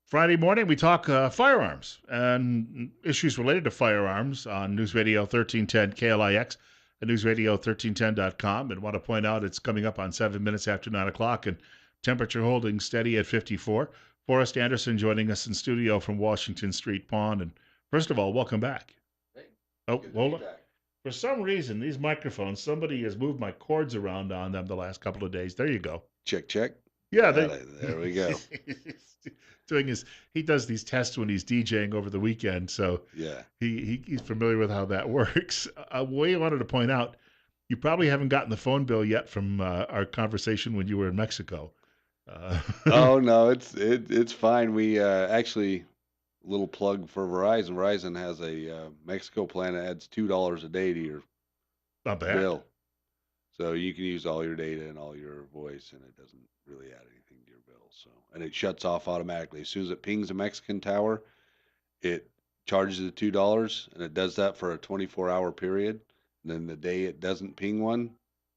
Friday morning, we talk firearms and issues related to firearms on News Radio 1310 KLIX and newsradio1310.com. And want to point out it's coming up on 7 minutes after 9 o'clock and temperature holding steady at 54. Forrest Anderson joining us in studio from Washington Street Pond. And first of all, welcome back. Hey, Oh, good to hold be on. back. For some reason, these microphones, somebody has moved my cords around on them the last couple of days. There you go. Check, check. Yeah, Got they it. There we go. doing his he does these tests when he's DJing over the weekend, so Yeah. he's familiar with how that works. We wanted to point out you probably haven't gotten the phone bill yet from our conversation when you were in Mexico. Uh, Oh no, it's fine. We actually little plug for Verizon. Verizon has a Mexico plan that adds $2 a day to your Not bad. bill, so you can use all your data and all your voice, and it doesn't really add anything to your bill. So, and it shuts off automatically as soon as it pings a Mexican tower. It charges the $2, and it does that for a 24-hour period. And then the day it doesn't ping one,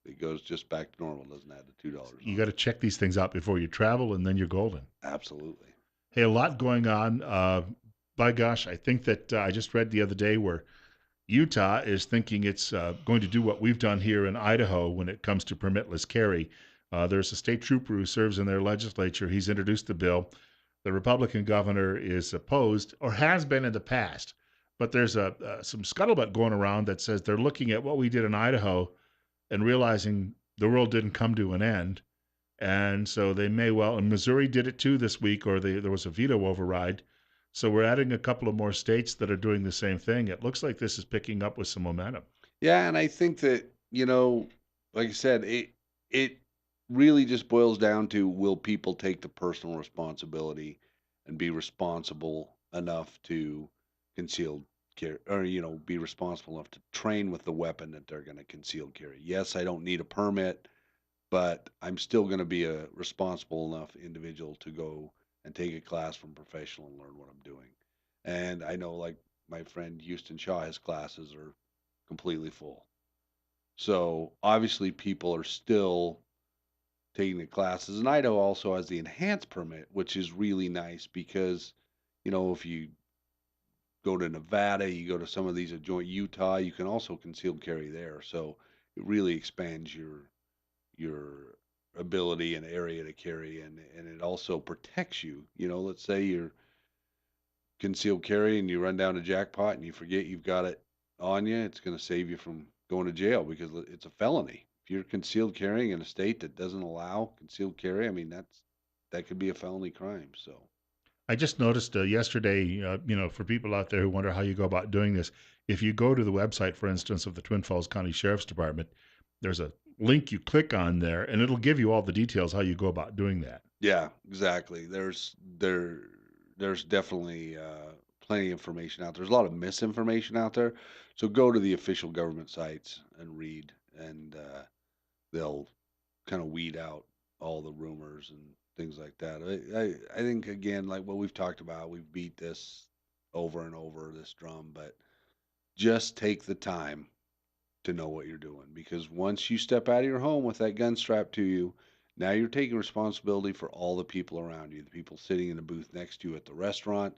it goes just back to normal. Doesn't add the $2 You on. got to check these things out before you travel, and then you're golden. Absolutely. Hey, a lot going on. By gosh, I think that I just read the other day where Utah is thinking it's going to do what we've done here in Idaho when it comes to permitless carry. There's a state trooper who serves in their legislature. He's introduced the bill. The Republican governor is opposed, or has been in the past. But there's some scuttlebutt going around that says they're looking at what we did in Idaho and realizing the world didn't come to an end. And so they may well, and Missouri did it too this week, or there was a veto override. So we're adding a couple of more states that are doing the same thing. It looks like this is picking up with some momentum. Yeah, and I think that, like I said, it really just boils down to will people take the personal responsibility and be responsible enough to conceal carry, or be responsible enough to train with the weapon that they're going to conceal carry. Yes, I don't need a permit, but I'm still going to be a responsible enough individual to go and take a class from a professional and learn what I'm doing. And I know, like my friend Houston Shaw, his classes are completely full. So obviously, people are still taking the classes. And Idaho also has the enhanced permit, which is really nice because, if you go to Nevada, you go to some of these adjoining Utah, you can also concealed carry there. So it really expands your ability and area to carry, and it also protects you. Let's say you're concealed carry and you run down a jackpot and you forget you've got it on you, it's going to save you from going to jail because it's a felony. If you're concealed carrying in a state that doesn't allow concealed carry, I mean that could be a felony crime. So I just noticed yesterday, for people out there who wonder how you go about doing this, if you go to the website, for instance, of the Twin Falls County Sheriff's Department, there's a link you click on there, and it'll give you all the details how you go about doing that. yeah, exactly. There's definitely plenty of information out there. There's a lot of misinformation out there. So go to the official government sites and read, and they'll kind of weed out all the rumors and things like that. I think again, like what we've talked about, we've beat this over and over this drum, but just take the time to know what you're doing because once you step out of your home with that gun strapped to you, now you're taking responsibility for all the people around you, the people sitting in the booth next to you at the restaurant,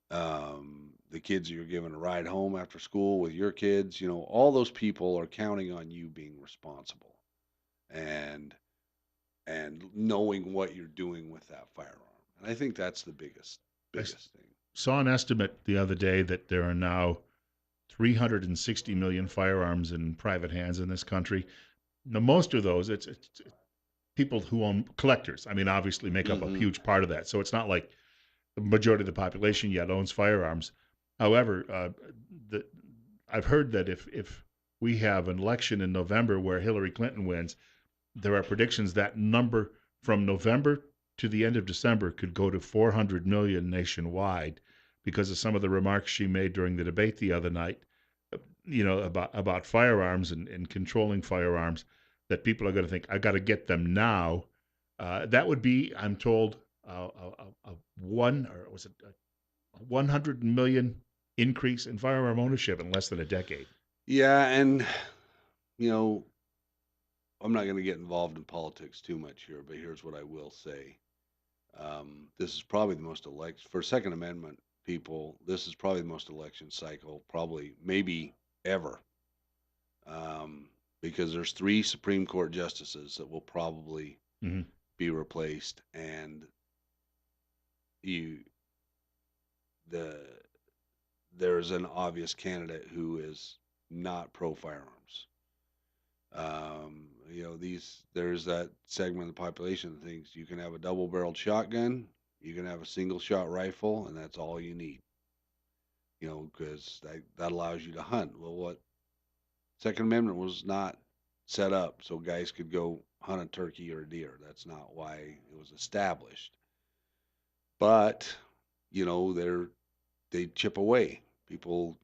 the kids you're giving a ride home after school with your kids. All those people are counting on you being responsible and knowing what you're doing with that firearm. And I think that's the biggest I biggest thing. saw an estimate the other day that there are now 360 million firearms in private hands in this country. Now, most of those, it's people who own collectors. I mean, obviously make up a Hmm. huge part of that. So it's not like the majority of the population yet owns firearms. However, the, I've heard that if we have an election in November where Hillary Clinton wins, there are predictions that number from November to the end of December could go to 400 million nationwide because of some of the remarks she made during the debate the other night, about firearms and controlling firearms, that people are going to think, I got to get them now. That would be, I'm told, one, or was it a 100 million increase in firearm ownership in less than a decade. Yeah, and you know, I'm not going to get involved in politics too much here, but here's what I will say. This is probably the most elect for Second Amendment people. This is probably the most election cycle, probably maybe ever, um, because there's three Supreme Court justices that will probably Hmm. be replaced, and you the there's an obvious candidate who is not pro firearms. These there's that segment of the population that thinks you can have a double-barreled shotgun, you can have a single-shot rifle, and that's all you need. Because that allows you to hunt. Well, what Second Amendment was not set up so guys could go hunt a turkey or a deer. That's not why it was established. But they chip away. People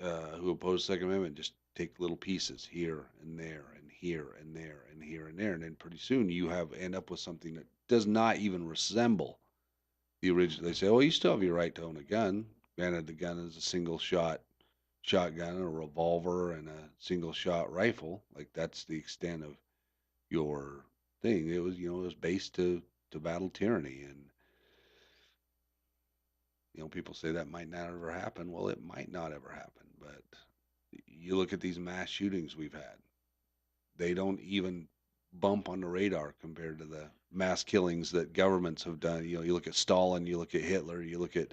who oppose the Second Amendment just take little pieces here and there and here and there and here and there, and then pretty soon you have end up with something that does not even resemble the original. They say, "Oh, you still have your right to own a gun." Granted, the gun is a single shot shotgun, a revolver, and a single shot rifle. Like that's the extent of your thing. It was based to battle tyranny, and people say that might not ever happen. Well, it might not ever happen, but you look at these mass shootings we've had, they don't even bump on the radar compared to the mass killings that governments have done. You look at Stalin, you look at Hitler, you look at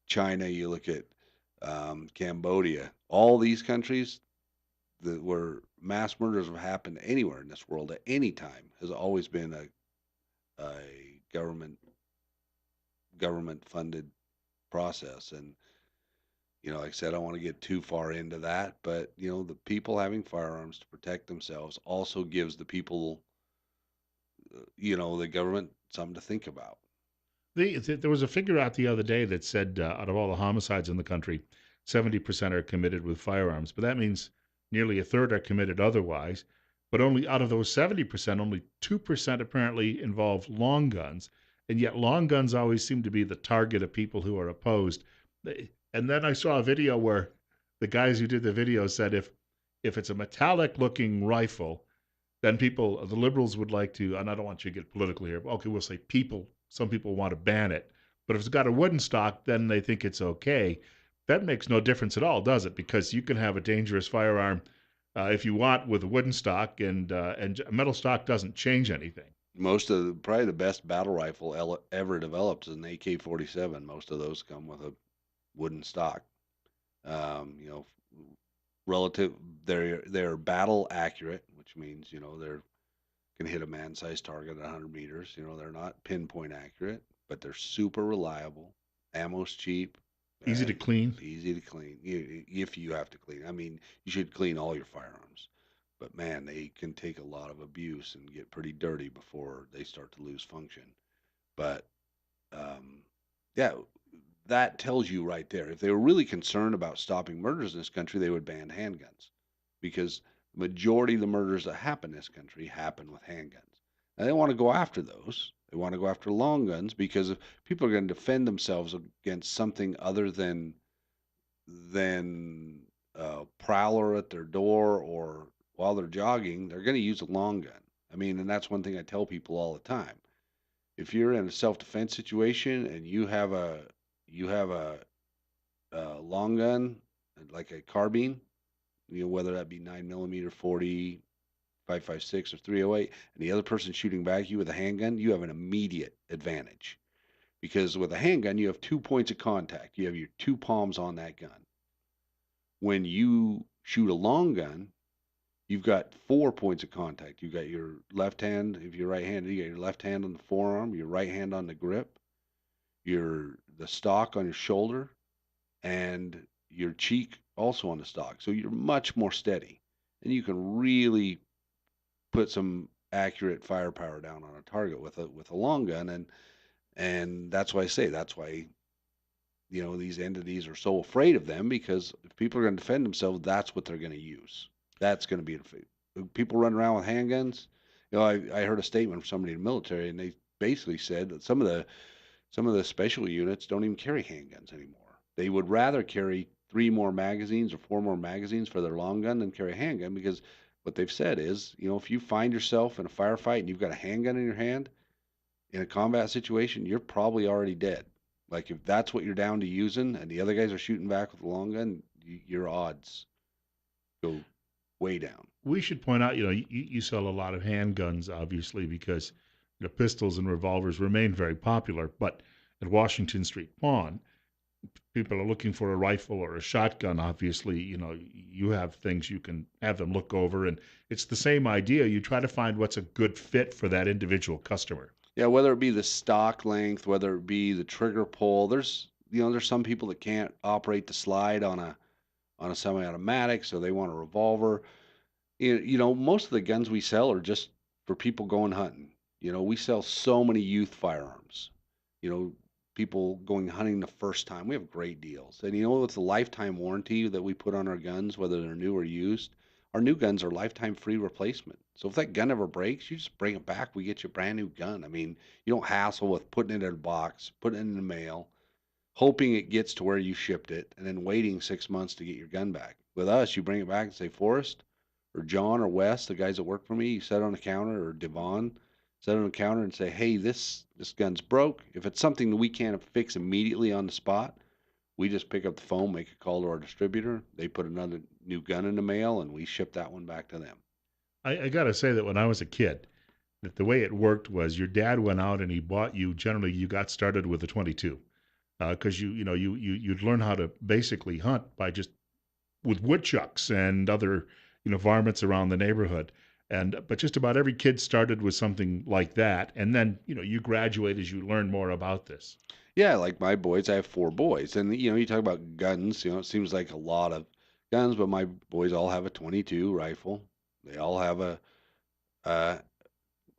China, you look at Cambodia. All these countries where mass murders have happened anywhere in this world at any time has always been a government funded process. And like I said, I don't want to get too far into that, but the people having firearms to protect themselves also gives the people, the government something to think about. There was a figure out the other day that said out of all the homicides in the country, 70% are committed with firearms. But that means nearly a third are committed otherwise. But only out of those 70%, only 2% apparently involve long guns. And yet, long guns always seem to be the target of people who are opposed. And then I saw a video where the guys who did the video said if it's a metallic looking rifle, then the liberals would like to, and I don't want you to get political here, but okay, we'll say some people want to ban it. But if it's got a wooden stock, then they think it's okay. That makes no difference at all, does it? Because you can have a dangerous firearm if you want with a wooden stock, and a metal stock doesn't change anything. Probably the best battle rifle ever developed is an AK-47. Most of those come with a wooden stock. Um, you know, relative, they're battle accurate, which means they're can hit a man-sized target at 100 meters. They're not pinpoint accurate, but they're super reliable. Ammo's cheap Easy to and clean. easy to clean. If you have to clean, I mean, you should clean all your firearms. But man, they can take a lot of abuse and get pretty dirty before they start to lose function. But um, yeah, that tells you right there. If they were really concerned about stopping murders in this country, they would ban handguns because the majority of the murders that happen in this country happen with handguns. Now, they want to go after those. They want to go after long guns because if people are going to defend themselves against something other than a prowler at their door or while they're jogging, they're going to use a long gun. I mean, and that's one thing I tell people all the time. If you're in a self-defense situation and you have a long gun, like a carbine, whether that be 9 millimeter, 40, 5.56, or 308, and the other person shooting back at you with a handgun, you have an immediate advantage because with a handgun, you have 2 points of contact. You have your two palms on that gun. When you shoot a long gun, you've got 4 points of contact. You've got your left hand, if you're right-handed, you got your left hand on the forearm, your right hand on the grip, the stock on your shoulder, and your cheek also on the stock. So you're much more steady, and you can really put some accurate firepower down on a target with a long gun, and that's why I say that's why these entities are so afraid of them because if people are going to defend themselves, that's what they're going to use. That's going to be people run around with handguns. I heard a statement from somebody in the military, and they basically said that some of the special units don't even carry handguns anymore. They would rather carry three more magazines or four more magazines for their long gun than carry a handgun because what they've said is, if you find yourself in a firefight and you've got a handgun in your hand, in a combat situation, you're probably already dead. Like if that's what you're down to using, and the other guys are shooting back with a long gun, your odds go way down. We should point out, you sell a lot of handguns, obviously, because pistols and revolvers remain very popular. But at Washington Street Pawn, people are looking for a rifle or a shotgun. Obviously, you have things you can have them look over, and it's the same idea. You try to find what's a good fit for that individual customer. Yeah, whether it be the stock length, whether it be the trigger pull, there's some people that can't operate the slide on a semi-automatic, so they want a revolver. Most of the guns we sell are just for people going hunting. We sell so many youth firearms. You know, people going hunting the first time. We have great deals. And with the lifetime warranty that we put on our guns, whether they're new or used, our new guns are lifetime free replacement. So if that gun ever breaks, you just bring it back. We get you a brand new gun. I mean, you don't hassle with putting it in a box, putting it in the mail, hoping it gets to where you shipped it, and then waiting 6 months to get your gun back. With us, you bring it back and say, Forrest or John or Wes, the guys that work for me, you set it on the counter, or Devon, set it on the counter and say, hey, this gun's broke. If it's something that we can't fix immediately on the spot, we just pick up the phone, make a call to our distributor. They put another new gun in the mail, and we ship that one back to them. I got to say that when I was a kid, that the way it worked was your dad went out and he bought you. Generally, you got started with a 22 because you'd learn how to basically hunt by just with woodchucks and other varmints around the neighborhood. But just about every kid started with something like that, and then you graduate as you learn more about this. Yeah, like my boys, I have four boys. And, you talk about guns, it seems like a lot of guns, but my boys all have a 22 rifle. They all have a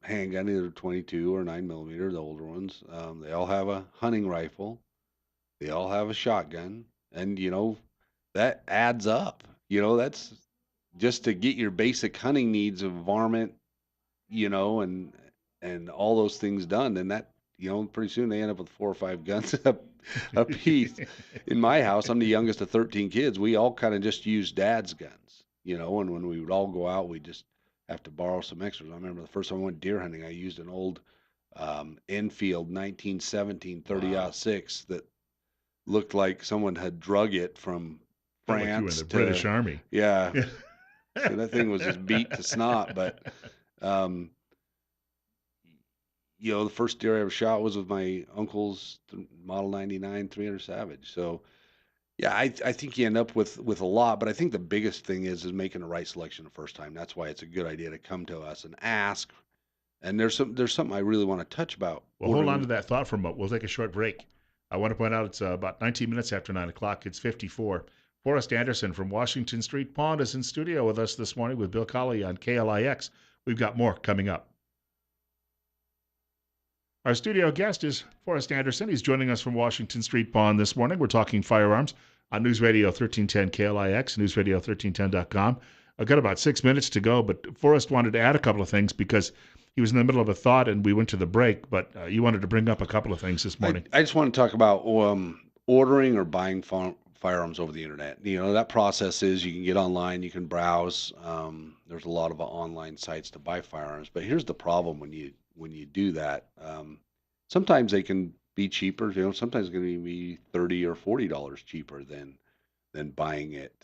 handgun, either 22 or 9 millimeter, the older ones. They all have a hunting rifle. They all have a shotgun. And, that adds up. That's just to get your basic hunting needs of varmint, and all those things done. And that, pretty soon they end up with 4 or 5 guns a piece. In my house, I'm the youngest of 13 kids. We all kind of just use dad's guns, and when we would all go out, we just have to borrow some extras. I remember the first time I went deer hunting, I used an old Enfield 1917 Wow, 30-06 that looked like someone had drug it from felt like you were in France the British to, Army. yeah. So that thing was just beat to snot. But um, the first deer I ever shot was with my uncle's Model 99 300 Savage. So yeah, I think you end up with a lot, but I think the biggest thing is making the right selection the first time. That's why it's a good idea to come to us and ask. And there's something I really want to touch about Well, hold on ordering. to that thought for a moment. We'll take a short break. I want to point out it's about 19 minutes after 9 o'clock. It's 54. Forrest Anderson from Washington Street Pond is in studio with us this morning with Bill Colley on KLIX. We've got more coming up. Our studio guest is Forrest Anderson. He's joining us from Washington Street Pond this morning. We're talking firearms on News Radio 1310 KLIX, newsradio1310.com. I've got about 6 minutes to go, but Forrest wanted to add a couple of things because he was in the middle of a thought and we went to the break, but you wanted to bring up a couple of things this I, morning. I just want to talk about ordering or buying firearms over the internet. That process is you can get online, you can browse. There's a lot of online sites to buy firearms, but here's the problem when you do that. Sometimes they can be cheaper. Sometimes it's going to be $30 or $40 cheaper than buying it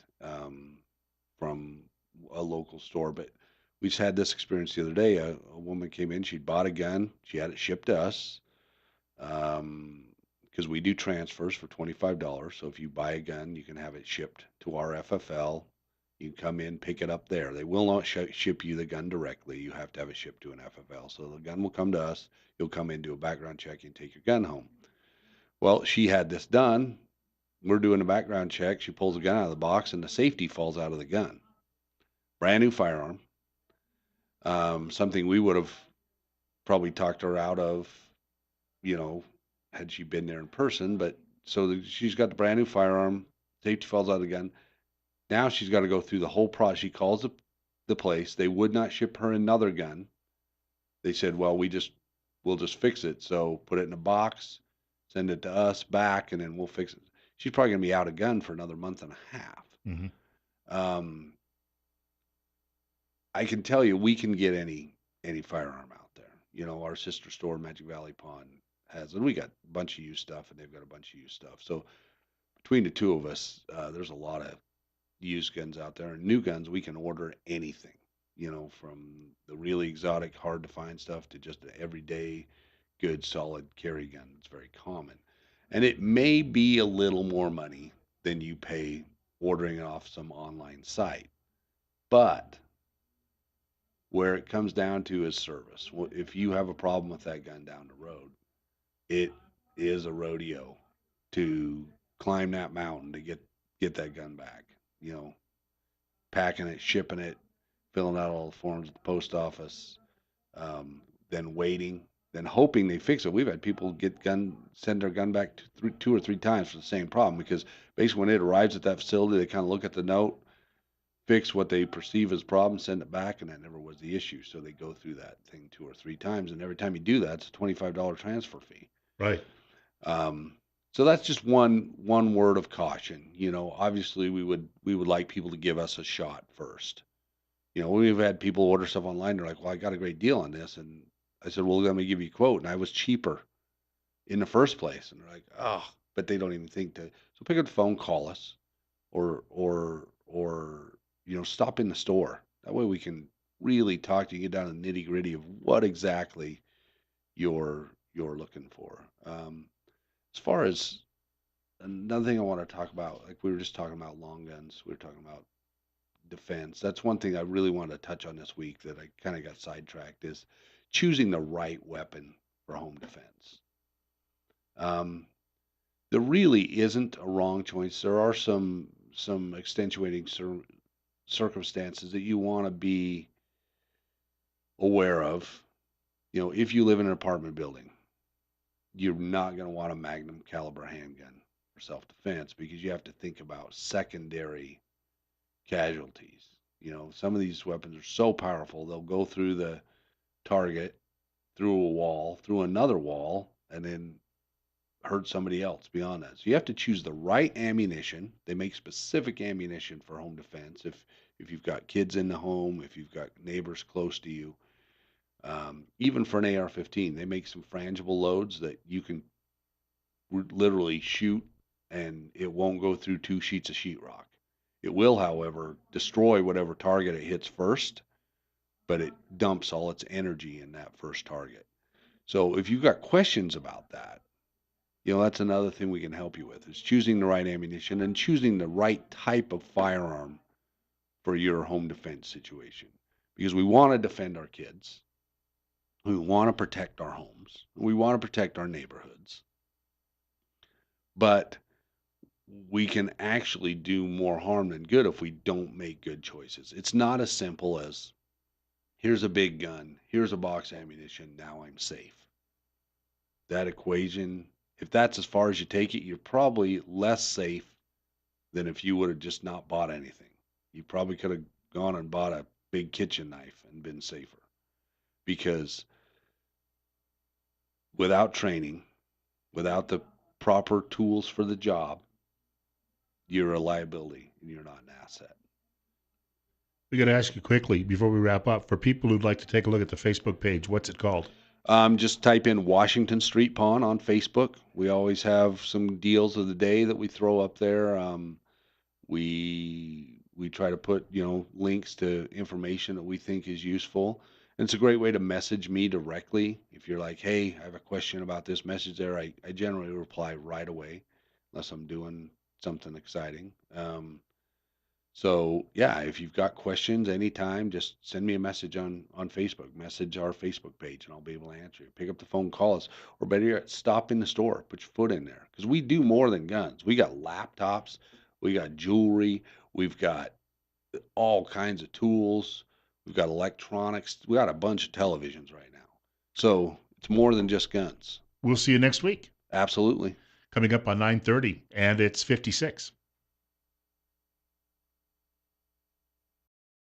from a local store. But we just had this experience the other day. A woman came in, she'd bought a gun, she had it shipped to us. Because we do transfers for $25. So if you buy a gun, you can have it shipped to our FFL. You can come in, pick it up there. They will not ship you the gun directly. You have to have it shipped to an FFL. So the gun will come to us. You'll come in, do a background check, and take your gun home. Well, she had this done. We're doing a background check. She pulls the gun out of the box, and the safety falls out of the gun. Brand new firearm. Something we would have probably talked her out of, you know, had she been there in person. But so she's got the brand new firearm. Safety falls out of the gun. Now she's got to go through the whole process. She calls the place. They would not ship her another gun. They said, "Well, we'll just fix it. So put it in a box, send it to us back, and then we'll fix it." She's probably gonna be out of gun for another month and a half. Mm-hmm. I can tell you, we can get any firearm out there. Our sister store, Magic Valley Pawn, has, and we got a bunch of used stuff, and they've got a bunch of used stuff. So between the two of us, there's a lot of used guns out there, and new guns. We can order anything, from the really exotic, hard to find stuff to just an everyday, good, solid carry gun. It's very common, and it may be a little more money than you pay ordering it off some online site, but where it comes down to is service. If you have a problem with that gun down the road, it is a rodeo to climb that mountain to get that gun back. You know, Packing it, shipping it, filling out all the forms at the post office, um, then waiting, then hoping they fix it. We've had people send their gun back two or three times for the same problem because basically when it arrives at that facility, they kind of look at the note, fix what they perceive as a problem, send it back, and that never was the issue. So they go through that thing two or three times, and every time you do that, it's a $25 transfer fee. Right. Um, so that's just one word of caution. Obviously we would like people to give us a shot first. We've had people order stuff online. They're like, "Well, I got a great deal on this," and I said, "Well, let me give you a quote." And I was cheaper in the first place, and they're like, "Oh," but they don't even think to. So pick up the phone, call us, or stop in the store. That way we can really talk to you, get down to the nitty gritty of what exactly you're looking for. As far as another thing I want to talk about, like we were just talking about long guns, we were talking about defense. That's one thing I really wanted to touch on this week that I kind of got sidetracked is choosing the right weapon for home defense. Um, there really isn't a wrong choice. There are some extenuating circumstances that you want to be aware of. If you live in an apartment building, you're not going to want a Magnum caliber handgun for self-defense because you have to think about secondary casualties. Some of these weapons are so powerful, they'll go through the target, through a wall, through another wall, and then hurt somebody else beyond that. So you have to choose the right ammunition. They make specific ammunition for home defense. If you've got kids in the home, if you've got neighbors close to you, even for an AR-15, they make some frangible loads that you can literally shoot, and it won't go through 2 sheets of sheetrock. It will, however, destroy whatever target it hits first, but it dumps all its energy in that first target. So if you've got questions about that, that's another thing we can help you with is choosing the right ammunition and choosing the right type of firearm for your home defense situation. Because we want to defend our kids. We want to protect our homes. We want to protect our neighborhoods. But we can actually do more harm than good if we don't make good choices. It's not as simple as here's a big gun, here's a box of ammunition, now I'm safe. That equation, if that's as far as you take it, you're probably less safe than if you would have just not bought anything. You probably could have gone and bought a big kitchen knife and been safer because without training, without the proper tools for the job, you're a liability and you're not an asset. We got to ask you quickly before we wrap up for people who'd like to take a look at the Facebook page. What's it called? Just type in Washington Street Pawn on Facebook. We always have some deals of the day that we throw up there. We try to put links to information that we think is useful. And it's a great way to message me directly. If you're like, hey, I have a question about this message there, I generally reply right away, unless I'm doing something exciting. So yeah, if you've got questions anytime, just send me a message on Facebook. Message our Facebook page, and I'll be able to answer you. Pick up the phone, call us, or better yet, stop in the store. Put your foot in there because we do more than guns. We got laptops, we got jewelry, we've got all kinds of tools, we've got electronics, we got a bunch of televisions right now. So it's more than just guns. We'll see you next week. Absolutely. Coming up on 9:30, and it's 56.